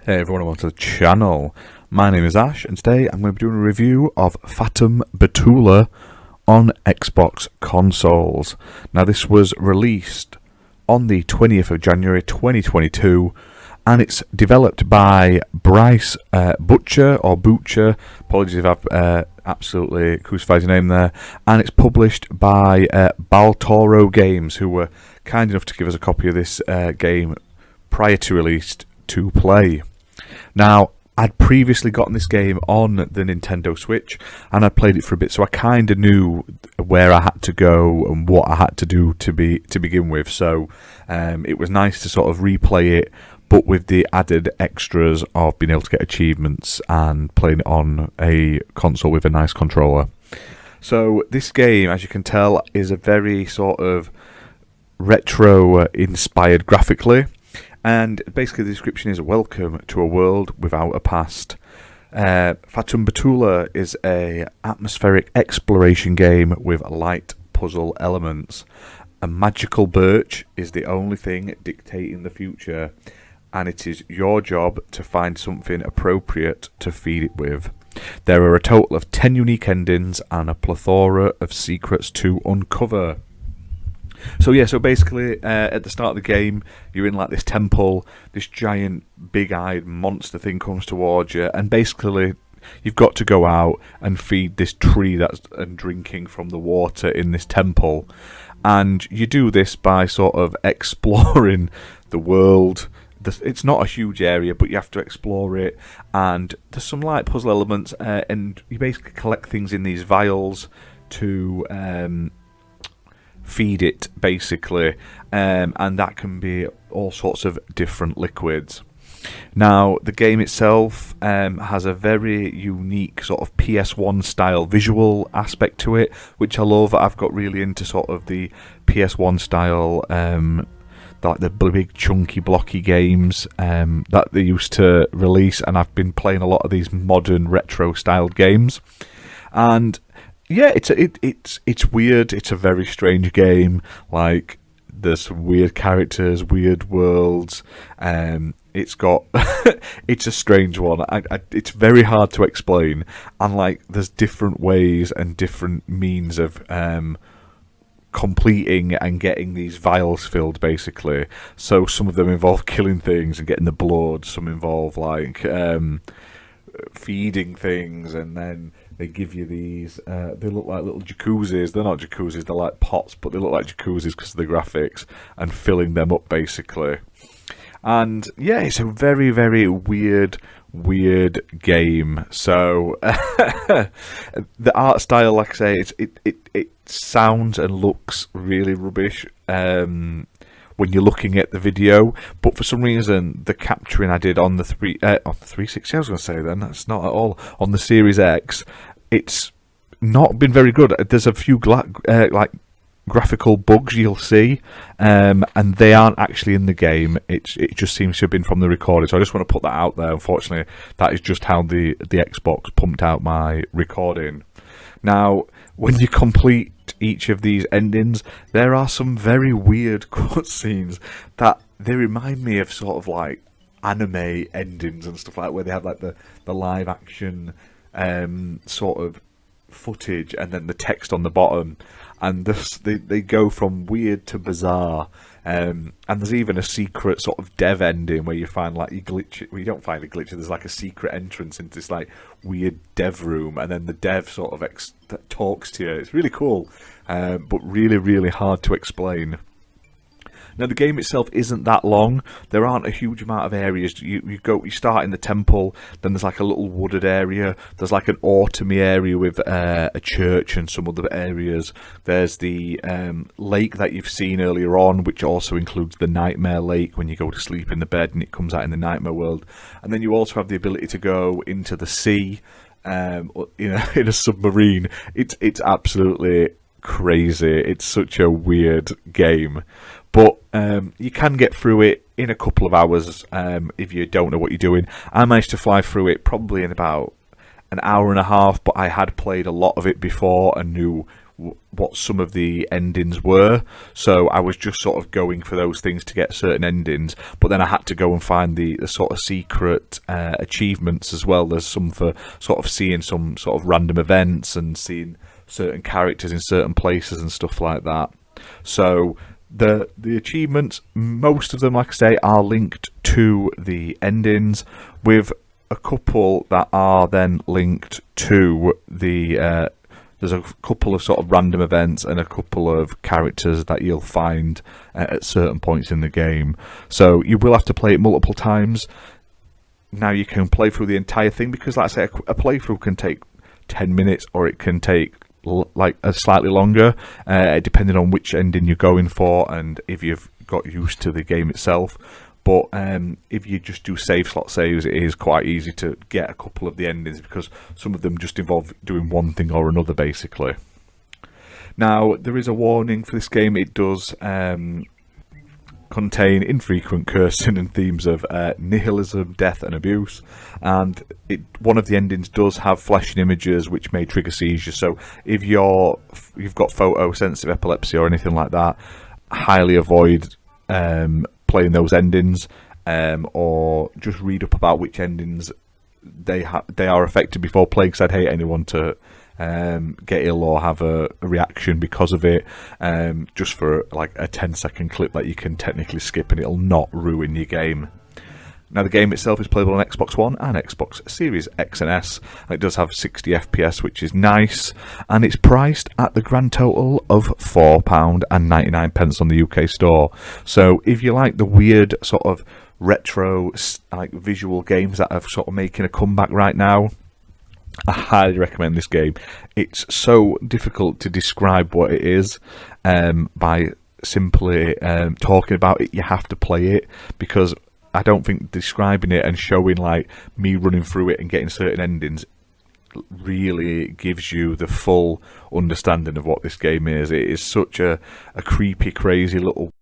Hey everyone, welcome to the channel. My name is Ash, and today I'm going to be doing a review of Fatum Betula on Xbox consoles. Now, this was released on the 20th of January 2022, and it's developed by Bryce Butcher, or Butcher. Apologies if I've absolutely crucified your name there. And it's published by Baltoro Games, who were kind enough to give us a copy of this game prior to release to play. Now, I'd previously gotten this game on the Nintendo Switch, and I played it for a bit, so I kind of knew where I had to go and what I had to do to begin with. So it was nice to sort of replay it, but with the added extras of being able to get achievements and playing it on a console with a nice controller. So this game, as you can tell, is a very sort of retro-inspired graphically. And basically the description is welcome to a world without a past. Fatum Betula is a atmospheric exploration game with light puzzle elements. A magical birch is the only thing dictating the future, and it is your job to find something appropriate to feed it with. There are a total of 10 unique endings and a plethora of secrets to uncover. So yeah, so basically at the start of the game, you're in like this temple, this giant big-eyed monster thing comes towards you, and basically you've got to go out and feed this tree that's drinking from the water in this temple. And you do this by sort of exploring the world. It's not a huge area, but you have to explore it, and there's some light puzzle elements, and you basically collect things in these vials to feed it, basically, and that can be all sorts of different liquids. Now, the game itself has a very unique sort of PS1 style visual aspect to it, which I love. I've got really into sort of the PS1 style, like the big chunky blocky games that they used to release, and I've been playing a lot of these modern retro styled games. And yeah, it's weird. It's a very strange game. Like, there's some weird characters, weird worlds. It's got it's a strange one. It's very hard to explain. And like, there's different ways and different means of completing and getting these vials filled, basically. So some of them involve killing things and getting the blood. Some involve like feeding things, and then they give you these, they look like little jacuzzis. They're not jacuzzis, they're like pots, but they look like jacuzzis because of the graphics, and filling them up, basically. And yeah, it's a very, very weird game. So the art style, like I say, it sounds and looks really rubbish when you're looking at the video, but for some reason the capturing I did on the 360, I was going to say, then that's not at all, on the Series X, it's not been very good. There's a few like graphical bugs you'll see, and they aren't actually in the game. It just seems to have been from the recording. So I just want to put that out there. Unfortunately, that is just how the Xbox pumped out my recording. Now, when you complete each of these endings, there are some very weird cutscenes that they remind me of sort of like anime endings and stuff like that, where they have like the live action sort of footage and then the text on the bottom, and they go from weird to bizarre. And there's even a secret sort of dev ending where you find like you you don't find a glitch. There's like a secret entrance into this like weird dev room, and then the dev sort of talks to you. It's really cool, but really, really hard to explain. Now, the game itself isn't that long. There aren't a huge amount of areas. You start in the temple, then there's like a little wooded area. There's like an autumny area with a church and some other areas. There's the lake that you've seen earlier on, which also includes the nightmare lake when you go to sleep in the bed and it comes out in the nightmare world. And then you also have the ability to go into the sea, in a submarine. It's absolutely crazy. It's such a weird game. But you can get through it in a couple of hours if you don't know what you're doing. I managed to fly through it probably in about an hour and a half, but I had played a lot of it before and knew what some of the endings were, so I was just sort of going for those things to get certain endings, but then I had to go and find the sort of secret achievements as well. There's some for sort of seeing some sort of random events and seeing certain characters in certain places and stuff like that. So the achievements, most of them, like I say, are linked to the endings, with a couple that are then linked to the there's a couple of sort of random events and a couple of characters that you'll find at certain points in the game. So you will have to play it multiple times. Now you can play through the entire thing, because like I say, a playthrough can take 10 minutes or it can take like a slightly longer, depending on which ending you're going for and if you've got used to the game itself. But if you just do slot saves, it is quite easy to get a couple of the endings, because some of them just involve doing one thing or another, basically. Now, there is a warning for this game. It does contain infrequent cursing and themes of nihilism, death and abuse, and one of the endings does have flashing images which may trigger seizures. So if you've got photosensitive epilepsy or anything like that, highly avoid playing those endings, or just read up about which endings they are affected before playing, because I'd hate anyone to get ill or have a reaction because of it, just for like a 10-second clip that you can technically skip and it'll not ruin your game. Now, the game itself is playable on Xbox One and Xbox Series X and S, and it does have 60 FPS, which is nice, and it's priced at the grand total of £4.99 on the UK store. So if you like the weird sort of retro like visual games that are sort of making a comeback right now, I highly recommend this game. It's so difficult to describe what it is by simply talking about it. You have to play it, because I don't think describing it and showing like me running through it and getting certain endings really gives you the full understanding of what this game is. It is such a creepy, crazy little